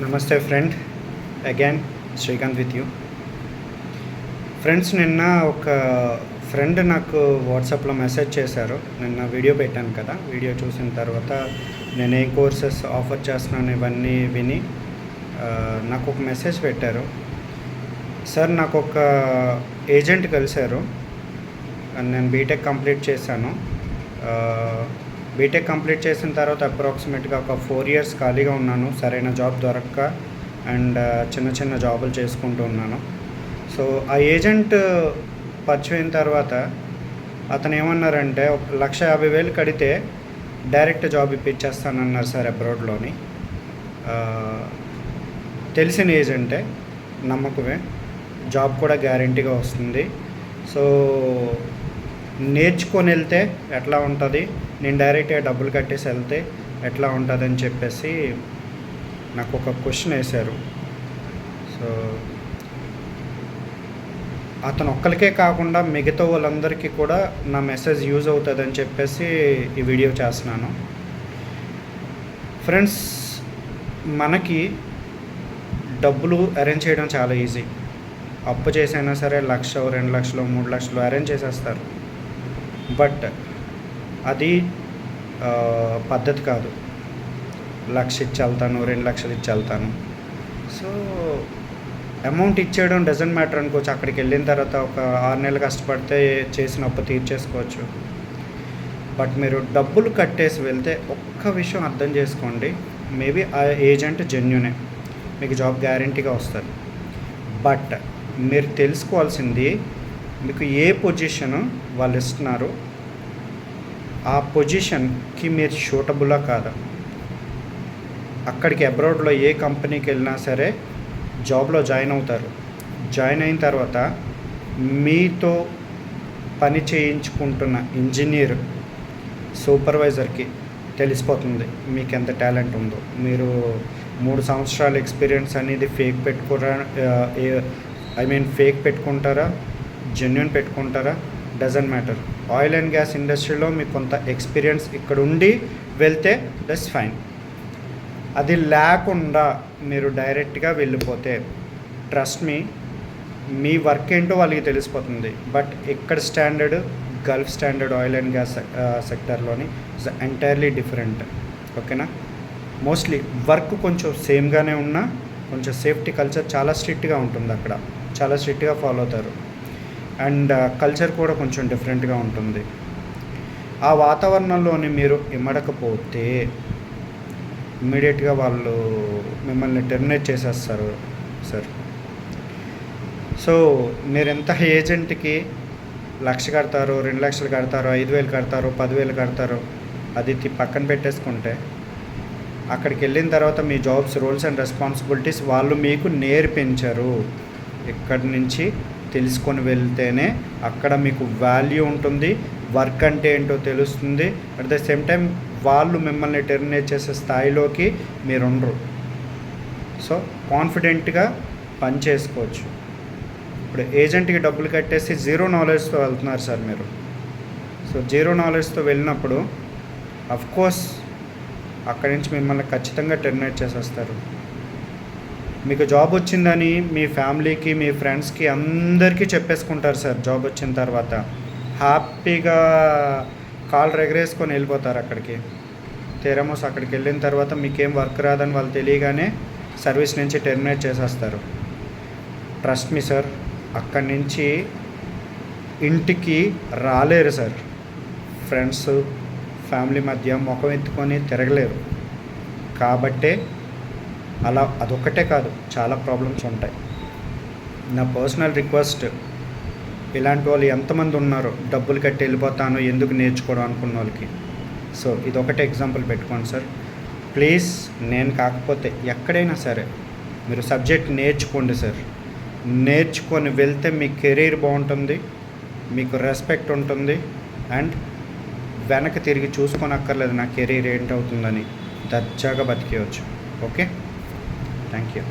నమస్తే friend, again Srikanth with you. Friends, నిన్న ఒక ఫ్రెండ్ నాకు వాట్సాప్లో మెసేజ్ చేశారు. నిన్న వీడియో పెట్టాను కదా, వీడియో చూసిన తర్వాత నేను ఏ కోర్సెస్ ఆఫర్ చేస్తున్నాను ఇవన్నీ విని నాకు ఒక మెసేజ్ పెట్టారు. సార్, నాకు ఒక ఏజెంట్ కలిశారు. నేను బీటెక్ కంప్లీట్ చేశాను. బీటెక్ కంప్లీట్ చేసిన తర్వాత అప్రాక్సిమేట్గా ఒక 4 years ఖాళీగా ఉన్నాను, సరైన జాబ్ దొరక్క. అండ్ చిన్న చిన్న జాబులు చేసుకుంటూ ఉన్నాను. సో ఆ ఏజెంట్ పరిచయం అయిన తర్వాత అతను ఏమన్నారంటే, 1,50,000 కడితే డైరెక్ట్ జాబ్ ఇప్పించేస్తానన్నారు సార్ అబ్రాడ్లోని. తెలిసిన ఏజెంటే, నమ్మకమే, జాబ్ కూడా గ్యారంటీగా వస్తుంది. సో నేర్చుకొని వెళ్తే ఎట్లా ఉంటుంది, నేను డైరెక్ట్గా డబ్బులు కట్టేసి వెళ్తే ఎట్లా ఉంటుంది అని చెప్పేసి నాకు ఒక క్వశ్చన్ వేశారు. సో అతను ఒక్కరికే కాకుండా మిగతా వాళ్ళందరికీ కూడా నా మెసేజ్ యూజ్ అవుతుందని చెప్పేసి ఈ వీడియో చేస్తున్నాను. ఫ్రెండ్స్, మనకి డబ్బులు అరేంజ్ చేయడం చాలా ఈజీ. అప్పు చేసైనా సరే 1,00,000, 2,00,000, 3,00,000 అరేంజ్ చేసేస్తారు. బట్ అది పద్ధతి కాదు. 1,00,000 ఇచ్చి వెళ్తాను, 2,00,000 ఇచ్చి వెళ్తాను. సో అమౌంట్ ఇచ్చేయడం డజంట్ మ్యాటర్ అనుకోవచ్చు. అక్కడికి వెళ్ళిన తర్వాత ఒక 6 నెలలు కష్టపడితే చేసిన అప్పు తీర్చేసుకోవచ్చు. బట్ మీరు డబ్బులు కట్టేసి వెళ్తే ఒక్క విషయం అర్థం చేసుకోండి, మేబీ ఆ ఏజెంట్ జెన్యునే, మీకు జాబ్ గ్యారంటీగా వస్తుంది. బట్ మీరు తెలుసుకోవాల్సింది, మీకు ఏ పొజిషను వాళ్ళు ఇస్తున్నారు, ఆ పొజిషన్కి మీరు సూటబులా కాదా. అక్కడికి అబ్రాడ్లో ఏ కంపెనీకి వెళ్ళినా సరే జాబ్లో జాయిన్ అవుతారు. జాయిన్ అయిన తర్వాత మీతో పని చేయించుకుంటున్న ఇంజనీర్, సూపర్వైజర్కి తెలిసిపోతుంది మీకు ఎంత టాలెంట్ ఉందో. మీరు 3 సంవత్సరాల ఎక్స్పీరియన్స్ అనేది ఫేక్ పెట్టుకుంటారా, జెన్యున్ పెట్టుకుంటారా, doesn't matter. Oil and gas ఇండస్ట్రీలో మీకు కొంత ఎక్స్పీరియన్స్ ఇక్కడ ఉండి వెళ్తే దట్స్ ఫైన్. అది లేకుండా మీరు డైరెక్ట్గా వెళ్ళిపోతే ట్రస్ట్ మీ వర్క్ ఏంటో వాళ్ళకి తెలిసిపోతుంది. బట్ ఇక్కడ standard, gulf standard oil and gas సెక్టర్లోని ఇస్ ఎంటైర్లీ డిఫరెంట్. ఓకేనా. మోస్ట్లీ వర్క్ కొంచెం సేమ్గానే ఉన్నా కొంచెం సేఫ్టీ కల్చర్ చాలా స్ట్రిక్ట్గా ఉంటుంది. అక్కడ చాలా స్ట్రిక్ట్గా ఫాలో అవుతారు. అండ్ కల్చర్ కూడా కొంచెం డిఫరెంట్గా ఉంటుంది. ఆ వాతావరణంలోని మీరు ఇమ్మడకపోతే ఇమ్మీడియట్గా వాళ్ళు మిమ్మల్ని టెర్మినేట్ చేసేస్తారు సార్. సో మీరు ఎంత ఏజెంట్కి 1,00,000 కడతారో, 2,00,000 కడతారో, 5,000 కడతారో, 10,000 కడతారో, అది పక్కన పెట్టేసుకుంటే అక్కడికి వెళ్ళిన తర్వాత మీ జాబ్స్, రోల్స్ అండ్ రెస్పాన్సిబిలిటీస్ వాళ్ళు మీకు నేర్పించరు. ఇక్కడి నుంచి తెలుసుకొని వెళ్తేనే అక్కడ మీకు వాల్యూ ఉంటుంది, వర్క్ అంటే ఏంటో తెలుస్తుంది. అట్ ద సేమ్ టైం వాళ్ళు మిమ్మల్ని టెర్మినేట్ చేసే స్థాయిలోకి మీరు ఉండరు. సో కాన్ఫిడెంట్గా పని చేసుకోవచ్చు. ఇప్పుడు ఏజెంట్కి డబ్బులు కట్టేసి 0 knowledgeతో వెళ్తున్నారు సార్ మీరు. సో 0 knowledgeతో వెళ్ళినప్పుడు అఫ్కోర్స్ అక్కడి నుంచి మిమ్మల్ని ఖచ్చితంగా టెర్మినేట్ చేసేస్తారు. మీకు జాబ్ వచ్చిందని మీ ఫ్యామిలీకి, మీ ఫ్రెండ్స్కి అందరికీ చెప్పేసుకుంటారు సార్. జాబ్ వచ్చిన తర్వాత హ్యాపీగా కాళ్ళు ఎగరేసుకొని వెళ్ళిపోతారు అక్కడికి. తెరమోస్ అక్కడికి వెళ్ళిన తర్వాత మీకేం వర్క్ రాదని వాళ్ళు తెలియగానే సర్వీస్ నుంచి టెర్మినేట్ చేసేస్తారు. ట్రస్ట్ మీ సార్, అక్కడి నుంచి ఇంటికి రాలేరు సార్. ఫ్రెండ్స్, ఫ్యామిలీ మధ్య ముఖం ఎత్తుకొని తిరగలేరు. కాబట్టే అలా అదొక్కటే కాదు, చాలా ప్రాబ్లమ్స్ ఉంటాయి. నా పర్సనల్ రిక్వెస్ట్, ఇలాంటి వాళ్ళు ఎంతమంది ఉన్నారో డబ్బులు కట్టి వెళ్ళిపోతాను ఎందుకు నేర్చుకోవడం అనుకున్న వాళ్ళకి. సో ఇదొకటే ఎగ్జాంపుల్ పెట్టుకోండి సార్ ప్లీజ్. నేను కాకపోతే ఎక్కడైనా సరే మీరు సబ్జెక్ట్ నేర్చుకోండి సార్. నేర్చుకొని వెళ్తే మీ కెరీర్ బాగుంటుంది, మీకు రెస్పెక్ట్ ఉంటుంది. అండ్ వెనక్కి తిరిగి చూసుకోనక్కర్లేదు నా కెరీర్ ఏంటవుతుందని, దర్జాగా బతికేయచ్చు. Okay, thank you.